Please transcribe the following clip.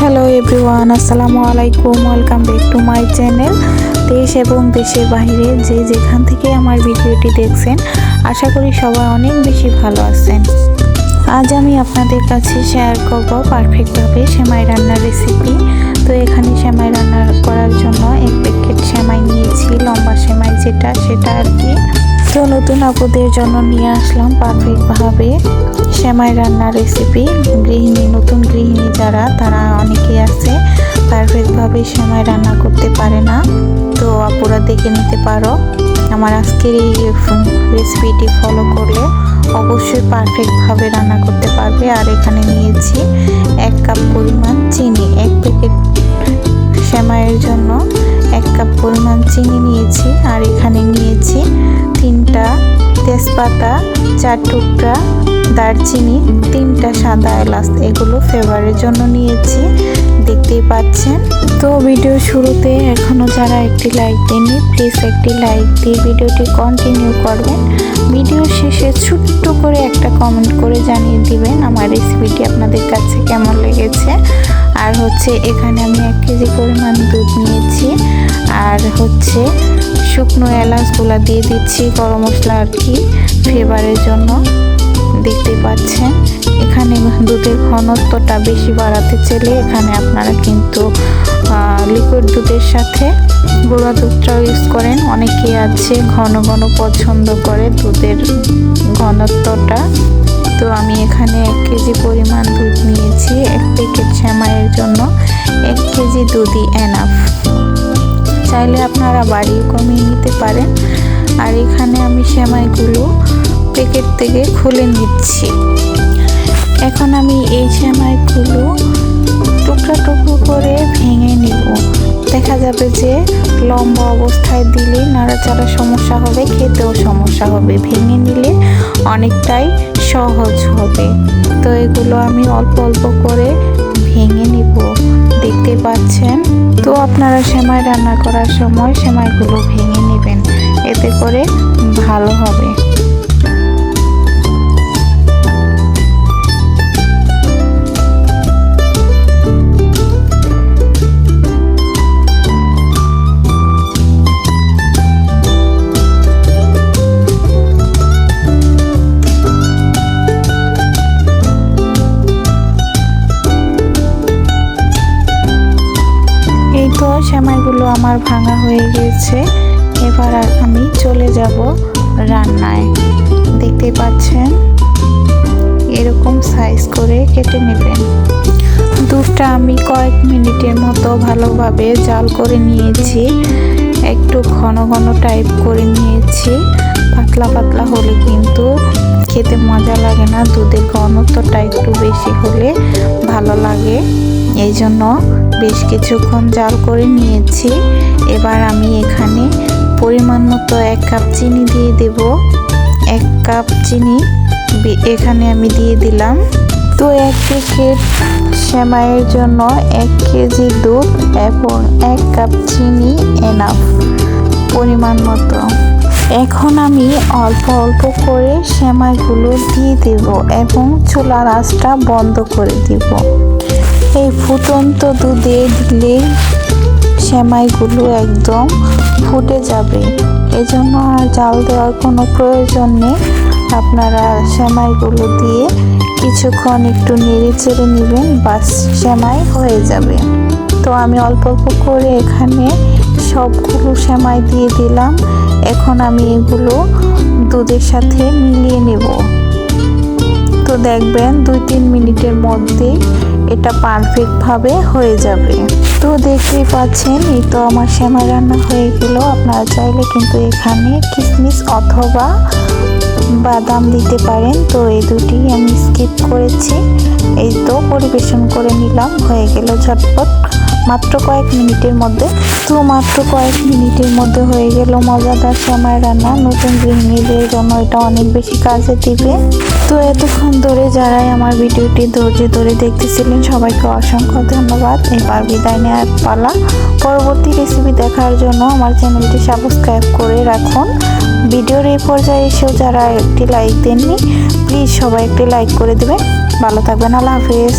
Hello everyone, আসসালামু আলাইকুম। Welcome back to my channel. দেশ এবং দেশের বাইরে যে যেখান থেকে আমার ভিডিওটি দেখছেন, আশা করি সবাই অনেক বেশি ভালো আছেন। আজ আমি আপনাদের কাছে শেয়ার করব পারফেক্টভাবে সেমাই রান্নার রেসিপি। তো এখানে সেমাই রান্না করার জন্য এক প্যাকেট সেমাই নিয়েছি, লম্বা সেমাই সেটা আর কি। তো নতুন আপুদের জন্য নিয়ে আসলাম পারফেক্টভাবে সেমাই রান্নার রেসিপি। নতুন গৃহিণী যারা, তারা অনেকেই আছে পারফেক্টভাবে সেমাই রান্না করতে পারে না। তো আপুরা দেখে নিতে পারো, আমার আজকের এই রেসিপিটি ফলো করলে অবশ্যই পারফেক্টভাবে রান্না করতে পারবে। আর এখানে নিয়েছি 1 কাপ পরিমাণ চিনি। এক প্যাকেট সেমাইয়ের জন্য 1 কাপ পরিমাণ চিনি নিয়েছি। আর এখানে নিয়েছি 3টা তেজপাতা, 4 টুকরা দারচিনি, 3টা সাদা এলাচ, এগুলো ফ্লেভারের জন্য নিয়েছি, দেখতেই পাচ্ছেন। তো ভিডিও শুরুতে এখনও যারা একটি লাইক দেননি, প্লিজ একটি লাইক দিয়ে ভিডিওটি কন্টিনিউ করবেন। ভিডিও শেষে ছোট্ট করে একটা কমেন্ট করে জানিয়ে দিবেন আমার রেসিপিটি আপনাদের কাছে কেমন লেগেছে। আর এখানে আমি 1 কেজি পরিমাণ দুধ নিয়েছি। আর শুকনো এলাচগুলা দিয়ে দিচ্ছি, গরম মশলা আর কি, ফ্লেভারের জন্য। দেখতে পাচ্ছেন এখানে দুধের ঘনত্বটা বেশি বাড়াতে চাইলে এখানে আপনারা কিন্তু লিকুইড দুধের সাথে গুঁড়া দুধটাও ইউজ করেন। অনেকে আছে ঘন ঘন পছন্দ করে দুধের ঘনত্বটা। তো আমি এখানে 1 কেজি পরিমাণ দুধ নিয়েছি। 1 প্যাকেট সেমাইয়ের জন্য 1 কেজি দুধই এনাফ। চাইলে আপনারা বাড়িয়ে কমিয়ে নিতে পারেন। আর এখানে আমি সেমাইগুলো প্যাকেট থেকে খুলে নিচ্ছি। এখন আমি এই সেমাইগুলো টুকরা টুকরো করে ভেঙে নিব। দেখা যাবে যে লম্বা অবস্থায় দিলে নাড়াচাড়া সমস্যা হবে, খেতেও সমস্যা হবে। ভেঙে নিলে অনেকটাই সহজ হবে। তো এগুলো আমি অল্প অল্প করে ভেঙে নিব, দেখতে পাচ্ছেন। তো আপনারা সেমাই রান্না করার সময় সেমাইগুলো ভেঙে নেবেন, এতে করে ভালো হবে। তো সেমাইগুলো আমার ভাঙা হয়ে গেছে। এবার আমি চলে যাব রান্নায়। দেখতে পাচ্ছেন এরকম সাইজ করে কেটে নেবেন। দুধটা আমি কয়েক মিনিটের মতো ভালোভাবে জাল করে নিয়েছি। একটু ঘন ঘন টাইপ করে নিয়েছি। পাতলা পাতলা হলে কিন্তু খেতে মজা লাগে না, দুধের ঘনত্বটা একটু বেশি হলে ভালো লাগে। এই জন্য বেশ কিছুক্ষণ জাল করে নিয়েছি। এবার আমি এখানে পরিমাণ মতো 1 কাপ চিনি দিয়ে দেব। 1 কাপ চিনি এখানে আমি দিয়ে দিলাম। তো 1 প্যাকেট সেমাইয়ের জন্য 1 কেজি দুধ এবং 1 কাপ চিনি এনাফ পরিমাণ মতো। এখন আমি অল্প অল্প করে সেমাইগুলো দিয়ে দেব এবং চুলার আঁচটা বন্ধ করে দেব। এই ফুটন্ত দুধে দিলে সেমাইগুলো একদম ফুটে যাবে, এজন্য আর জাল দেওয়ার কোনো প্রয়োজন নেই। আপনারা সেমাইগুলো দিয়ে কিছুক্ষণ একটু নেড়ে চেড়ে নেবেন, বাস সেমাই হয়ে যাবে। তো আমি অল্প অল্প করে এখানে সবগুলো সেমাই দিয়ে দিলাম। এখন আমি এগুলো দুধের সাথে মিলিয়ে নেব। তো দেখবেন 2-3 মিনিটের মধ্যে এটা পারফেক্টভাবে হয়ে যাবে। তো দেখতেই পাচ্ছেন, এই তো আমার সেমাই রান্না হয়ে গেল। আপনারা চাইলে কিন্তু এখানে কিশমিশ অথবা বাদাম দিতে পারেন। তো এই দুটি আমি স্কিপ করেছি। এই তো পরিবেশন করে নিলাম, হয়ে গেল ঝটপট মাত্র কয়েক মিনিটের মধ্যে। তো মাত্র কয়েক মিনিটের মধ্যে হয়ে গেল মজাদার সেমাই রান্না। নতুন গৃহিণীদের জন্য এটা অনেক বেশি কাজে দিবে। তো এতক্ষণ ধরে যারাই আমার ভিডিওটি ধৈর্য ধরে দেখতেছিলেন, সবাইকে অসংখ্য ধন্যবাদ। এবার বিদায় নেওয়ার পালা। পরবর্তী রেসিপি দেখার জন্য আমার চ্যানেলটি সাবস্ক্রাইব করে রাখুন। ভিডিওর এই পর্যায়ে এসেও যারা একটি লাইক দেননি, প্লিজ সবাই একটি লাইক করে দেবেন। ভালো থাকবেন, আল্লাহ হাফেজ।